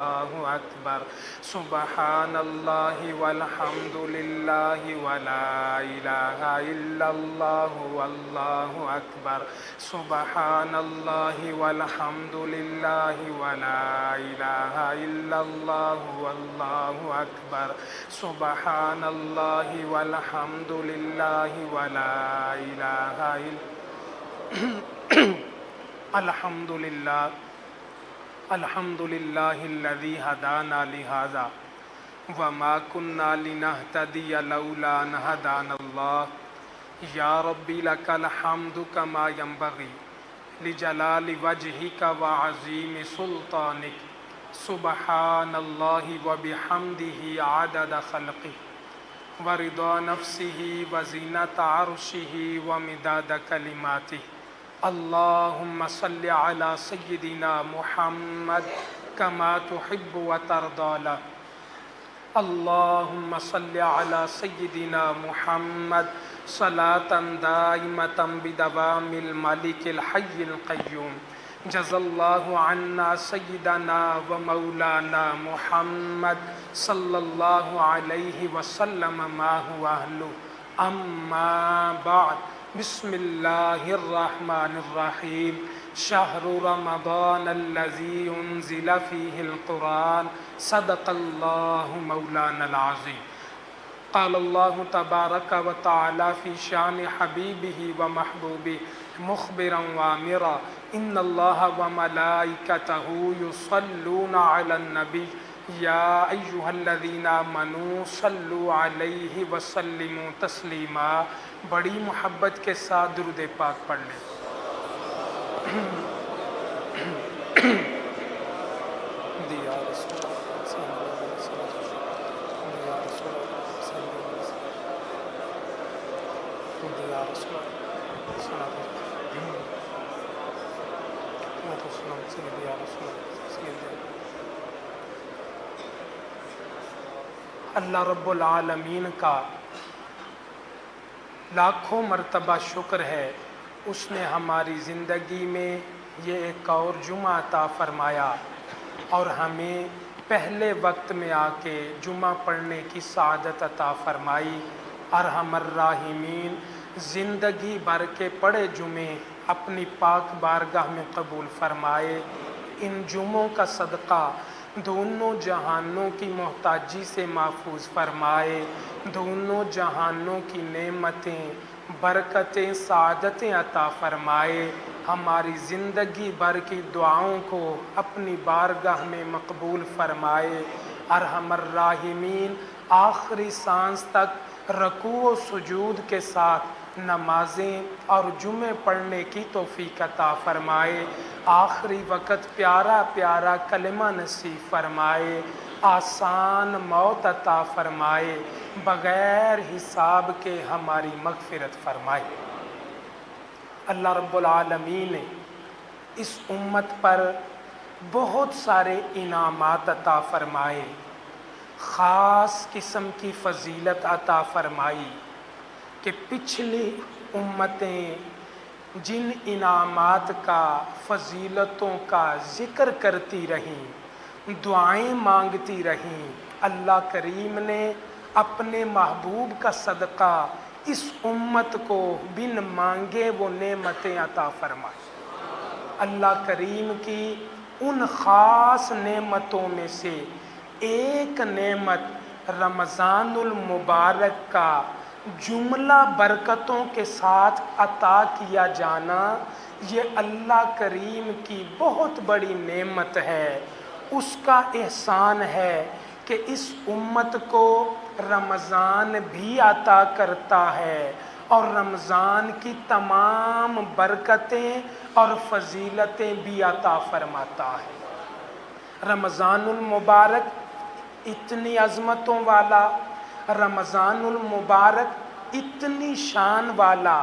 اللہ اکبر سبحان اللہ والحمد للہ ولا الہ الا اللہ واللہ اکبر سبحان اللہ والحمد للہ ولا الہ الا اللہ واللہ اکبر سبحان اللہ والحمد للہ ولا الہ الا الحمد للہ الحمد للہ الذی ہدانا لہذا وما كنا لنهتدی لولا ان ہدانا اللہ یا ربی لک الحمد کما ینبغی لجلال وجہک وعظیم سلطانک سبحان اللہ وبحمدہ عدد خلقہ ورضا نفسہ وزینت عرشہ ومداد کلماتہ اللہم صل علی سیدنا محمد کما تحب وترضی له اللہم صل علی سیدنا محمد صلاة دائمة بدوام الملک الحی القیوم جزا اللہ عنا سیدنا و مولانا محمد صلی اللہ علیہ وسلم ما هو اہلہ اما بعد بسم اللہ الرحمن الرحیم شہر رمضان الذی انزل فیہ القرآن صدق اللہ مولانا العظیم قال اللہ تبارک و تعالی فی شان حبیبہ و محبوبہ مخبرا وامرا ان اللہ و ملائکتہ یصلون علی النبی یا ایہا الذین آمنوا صلوا علیہ وسلموا تسلیما بڑی محبت کے ساتھ درود پاک پڑھ لیں۔ اللہ رب العالمین کا لاکھوں مرتبہ شکر ہے، اس نے ہماری زندگی میں یہ ایک اور جمعہ عطا فرمایا اور ہمیں پہلے وقت میں آ کے جمعہ پڑھنے کی سعادت عطا فرمائی۔ ارحم الراحمین زندگی بھر کے پڑھے جمعے اپنی پاک بارگاہ میں قبول فرمائے۔ ان جمعوں کا صدقہ دونوں جہانوں کی محتاجی سے محفوظ فرمائے، دونوں جہانوں کی نعمتیں، برکتیں، سعادتیں عطا فرمائے، ہماری زندگی بھر کی دعاؤں کو اپنی بارگاہ میں مقبول فرمائے۔ ارحم الراحمین آخری سانس تک رکوع و سجود کے ساتھ نمازیں اور جمعے پڑھنے کی توفیق عطا فرمائے، آخری وقت پیارا پیارا کلمہ نصیب فرمائے، آسان موت عطا فرمائے، بغیر حساب کے ہماری مغفرت فرمائے۔ اللہ رب العالمین نے اس امت پر بہت سارے انعامات عطا فرمائے، خاص قسم کی فضیلت عطا فرمائی کہ پچھلی امتیں جن انعامات کا، فضیلتوں کا ذکر کرتی رہیں، دعائیں مانگتی رہیں، اللہ کریم نے اپنے محبوب کا صدقہ اس امت کو بن مانگے وہ نعمتیں عطا فرمائی۔ اللہ کریم کی ان خاص نعمتوں میں سے ایک نعمت رمضان المبارک کا جملہ برکتوں کے ساتھ عطا کیا جانا، یہ اللہ کریم کی بہت بڑی نعمت ہے، اس کا احسان ہے کہ اس امت کو رمضان بھی عطا کرتا ہے اور رمضان کی تمام برکتیں اور فضیلتیں بھی عطا فرماتا ہے۔ رمضان المبارک اتنی عظمتوں والا، رمضان المبارک اتنی شان والا،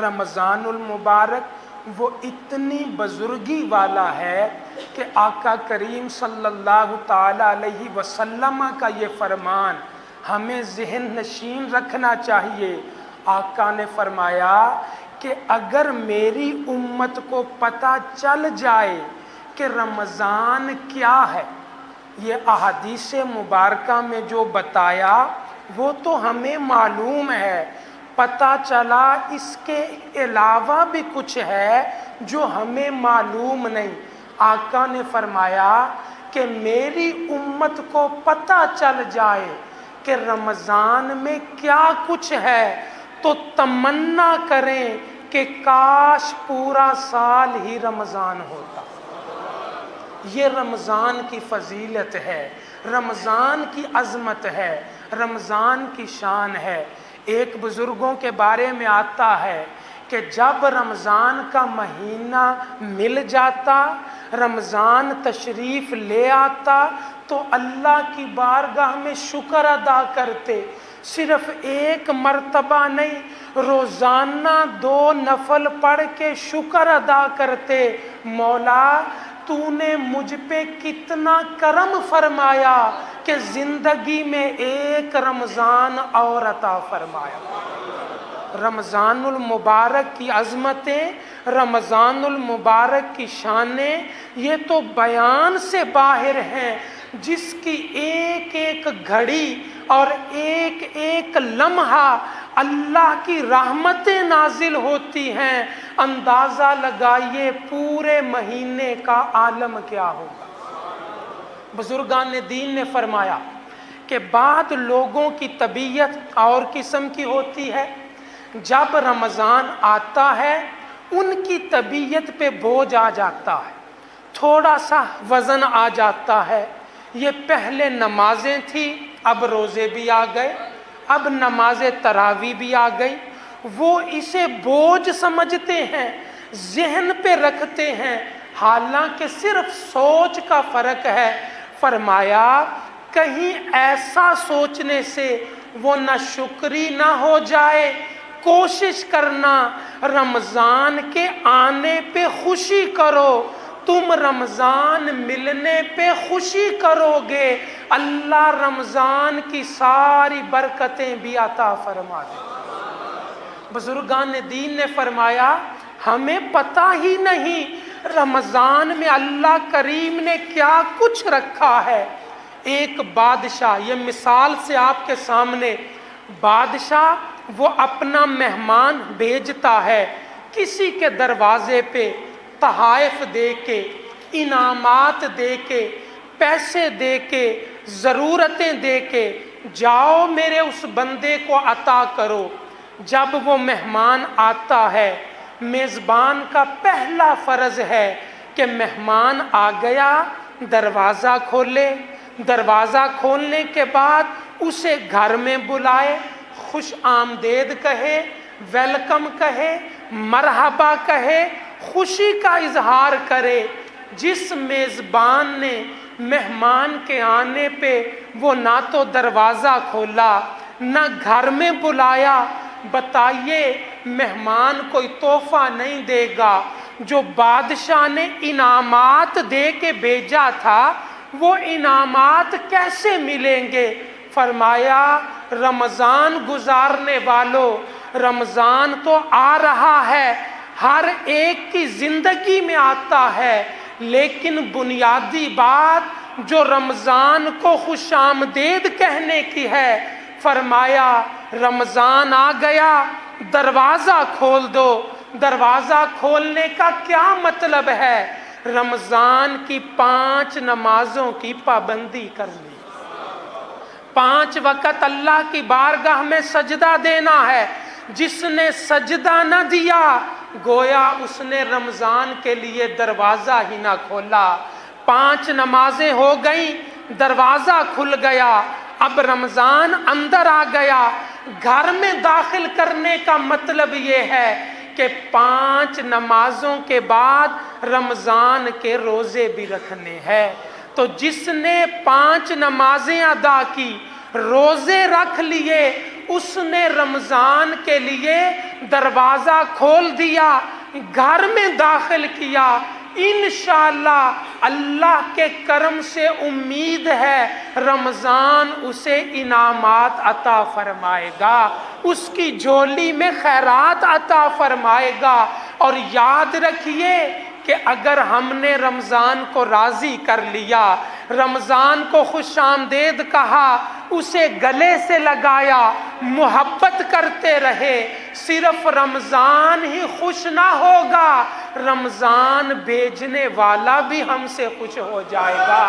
رمضان المبارک وہ اتنی بزرگی والا ہے کہ آقا کریم صلی اللہ تعالی علیہ وسلم کا یہ فرمان ہمیں ذہن نشین رکھنا چاہیے۔ آقا نے فرمایا کہ اگر میری امت کو پتہ چل جائے کہ رمضان کیا ہے، یہ احادیث مبارکہ میں جو بتایا وہ تو ہمیں معلوم ہے، پتہ چلا اس کے علاوہ بھی کچھ ہے جو ہمیں معلوم نہیں۔ آقا نے فرمایا کہ میری امت کو پتہ چل جائے کہ رمضان میں کیا کچھ ہے تو تمنا کریں کہ کاش پورا سال ہی رمضان ہوتا۔ یہ رمضان کی فضیلت ہے، رمضان کی عظمت ہے، رمضان کی شان ہے۔ ایک بزرگوں کے بارے میں آتا ہے کہ جب رمضان کا مہینہ مل جاتا، رمضان تشریف لے آتا تو اللہ کی بارگاہ میں شکر ادا کرتے، صرف ایک مرتبہ نہیں، روزانہ 2 نفل پڑھ کے شکر ادا کرتے، مولا تو نے مجھ پہ کتنا کرم فرمایا کہ زندگی میں ایک رمضان اور عطا فرمایا۔ رمضان المبارک کی عظمتیں، رمضان المبارک کی شانیں یہ تو بیان سے باہر ہیں، جس کی ایک ایک گھڑی اور ایک ایک لمحہ اللہ کی رحمتیں نازل ہوتی ہیں۔ اندازہ لگائیے پورے مہینے کا عالم کیا ہوگا۔ بزرگان دین نے فرمایا کہ بعض لوگوں کی طبیعت اور قسم کی ہوتی ہے، جب رمضان آتا ہے ان کی طبیعت پہ بوجھ آ جاتا ہے، تھوڑا سا وزن آ جاتا ہے۔ یہ پہلے نمازیں تھیں، اب روزے بھی آ گئے، اب نماز تراویح بھی آ گئی، وہ اسے بوجھ سمجھتے ہیں، ذہن پہ رکھتے ہیں، حالانکہ صرف سوچ کا فرق ہے۔ فرمایا کہیں ایسا سوچنے سے وہ نہ شکری نہ ہو جائے، کوشش کرنا رمضان کے آنے پہ خوشی کرو، تم رمضان ملنے پہ خوشی کرو گے، اللہ رمضان کی ساری برکتیں بھی عطا فرما دے۔ بزرگان دین نے فرمایا ہمیں پتہ ہی نہیں رمضان میں اللہ کریم نے کیا کچھ رکھا ہے۔ ایک بادشاہ، یہ مثال سے آپ کے سامنے، بادشاہ وہ اپنا مہمان بھیجتا ہے کسی کے دروازے پہ، تحائف دے کے، انعامات دے کے، پیسے دے کے، ضرورتیں دے کے، جاؤ میرے اس بندے کو عطا کرو۔ جب وہ مہمان آتا ہے، میزبان کا پہلا فرض ہے کہ مہمان آ گیا دروازہ کھولے، دروازہ کھولنے کے بعد اسے گھر میں بلائے، خوش آمدید کہے، ویلکم کہے، مرحبا کہے، خوشی کا اظہار کرے۔ جس میزبان نے مہمان کے آنے پہ وہ نہ تو دروازہ کھولا نہ گھر میں بلایا، بتائیے مہمان کوئی تحفہ نہیں دے گا۔ جو بادشاہ نے انعامات دے کے بھیجا تھا وہ انعامات کیسے ملیں گے؟ فرمایا رمضان گزارنے والوں، رمضان تو آ رہا ہے، ہر ایک کی زندگی میں آتا ہے، لیکن بنیادی بات جو رمضان کو خوش آمدید کہنے کی ہے، فرمایا رمضان آ گیا دروازہ کھول دو۔ دروازہ کھولنے کا کیا مطلب ہے؟ رمضان کی 5 نمازوں کی پابندی کرنی، 5 وقت اللہ کی بارگاہ میں سجدہ دینا ہے۔ جس نے سجدہ نہ دیا گویا اس نے رمضان کے لیے دروازہ ہی نہ کھولا۔ 5 نمازیں ہو گئیں، دروازہ کھل گیا، اب رمضان اندر آ گیا۔ گھر میں داخل کرنے کا مطلب یہ ہے کہ 5 نمازوں کے بعد رمضان کے روزے بھی رکھنے ہیں۔ تو جس نے 5 نمازیں ادا کی، روزے رکھ لیے، اس نے رمضان کے لیے دروازہ کھول دیا، گھر میں داخل کیا۔ انشاءاللہ اللہ کے کرم سے امید ہے رمضان اسے انعامات عطا فرمائے گا، اس کی جھولی میں خیرات عطا فرمائے گا۔ اور یاد رکھیے کہ اگر ہم نے رمضان کو راضی کر لیا، رمضان کو خوش آمدید کہا، اسے گلے سے لگایا، محبت کرتے رہے۔ صرف رمضان ہی خوش نہ ہوگا، رمضان بھیجنے والا بھی ہم سے خوش ہو جائے گا۔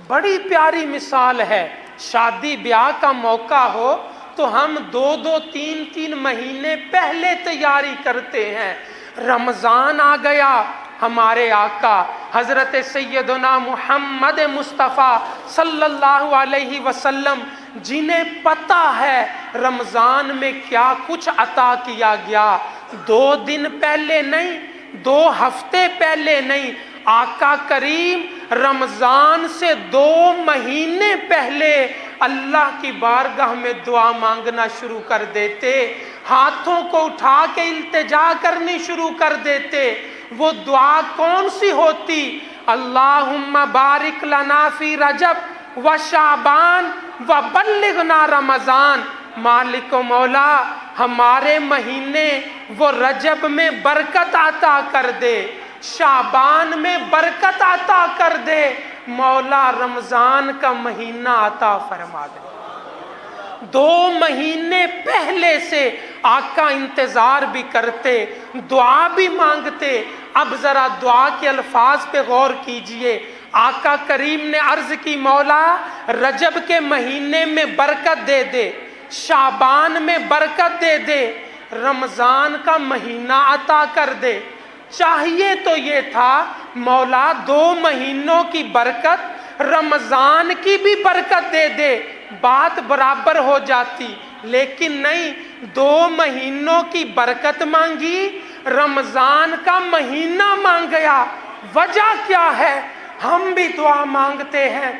بڑی پیاری مثال ہے۔ شادی بیاہ کا موقع ہو تو ہم 2 3 مہینے پہلے تیاری کرتے ہیں۔ رمضان آ گیا، ہمارے آقا حضرت سیدنا محمد مصطفیٰ صلی اللہ علیہ وسلم، جنہیں پتہ ہے رمضان میں کیا کچھ عطا کیا گیا، 2 دن پہلے نہیں، 2 ہفتے پہلے نہیں، آقا کریم رمضان سے 2 مہینے پہلے اللہ کی بارگاہ میں دعا مانگنا شروع کر دیتے، ہاتھوں کو اٹھا کے التجا کرنی شروع کر دیتے۔ وہ دعا کون سی ہوتی؟ اللہم بارک لنا فی رجب و شعبان و بلغنا رمضان۔ مالک و مولا، ہمارے مہینے وہ رجب میں برکت عطا کر دے، شعبان میں برکت عطا کر دے، مولا رمضان کا مہینہ عطا فرما دے۔ 2 مہینے پہلے سے آقا انتظار بھی کرتے، دعا بھی مانگتے۔ اب ذرا دعا کے الفاظ پہ غور کیجئے۔ آقا کریم نے عرض کی، مولا رجب کے مہینے میں برکت دے دے، شعبان میں برکت دے دے، رمضان کا مہینہ عطا کر دے۔ چاہیے تو یہ تھا مولا 2 مہینوں کی برکت، رمضان کی بھی برکت دے دے، بات برابر ہو جاتی، لیکن نہیں، 2 مہینوں کی برکت مانگی، رمضان کا مہینہ مانگیا۔ وجہ کیا ہے؟ ہم بھی دعا مانگتے ہیں،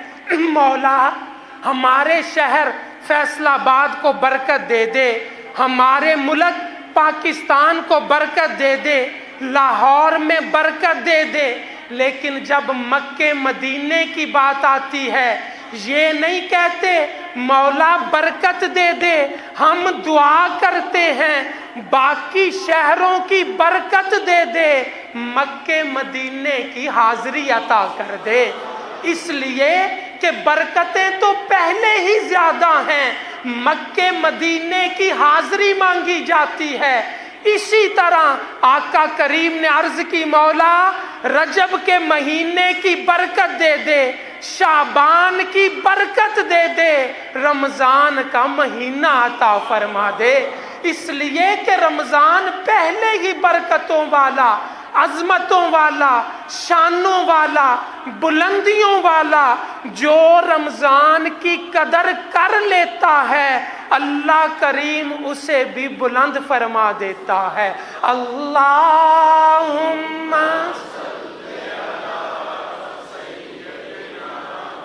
مولا ہمارے شہر فیصل آباد کو برکت دے دے، ہمارے ملک پاکستان کو برکت دے دے، لاہور میں برکت دے دے۔ لیکن جب مکے مدینے کی بات آتی ہے، یہ نہیں کہتے مولا برکت دے دے، ہم دعا کرتے ہیں باقی شہروں کی برکت دے دے، مکے مدینے کی حاضری عطا کر دے۔ اس لیے کہ برکتیں تو پہلے ہی زیادہ ہیں، مکے مدینے کی حاضری مانگی جاتی ہے۔ اسی طرح آقا کریم نے عرض کی، مولا رجب کے مہینے کی برکت دے دے، شعبان کی برکت دے دے، رمضان کا مہینہ عطا فرما دے۔ اس لیے کہ رمضان پہلے ہی برکتوں والا، عظمتوں والا، شانوں والا، بلندیوں والا، جو رمضان کی قدر کر لیتا ہے اللہ کریم اسے بھی بلند فرما دیتا ہے۔ اللہم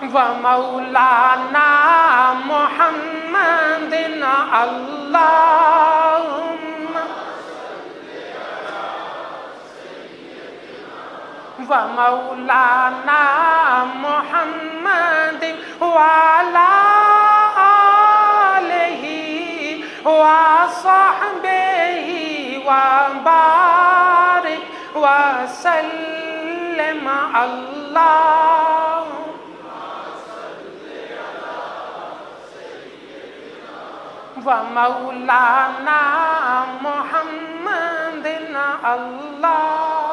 و مولانا محمد، اللہم و مولانا محمد وعلی آلہ وصحبہ وبارک وسلم۔ اللہ و مولانا محمد، اللہ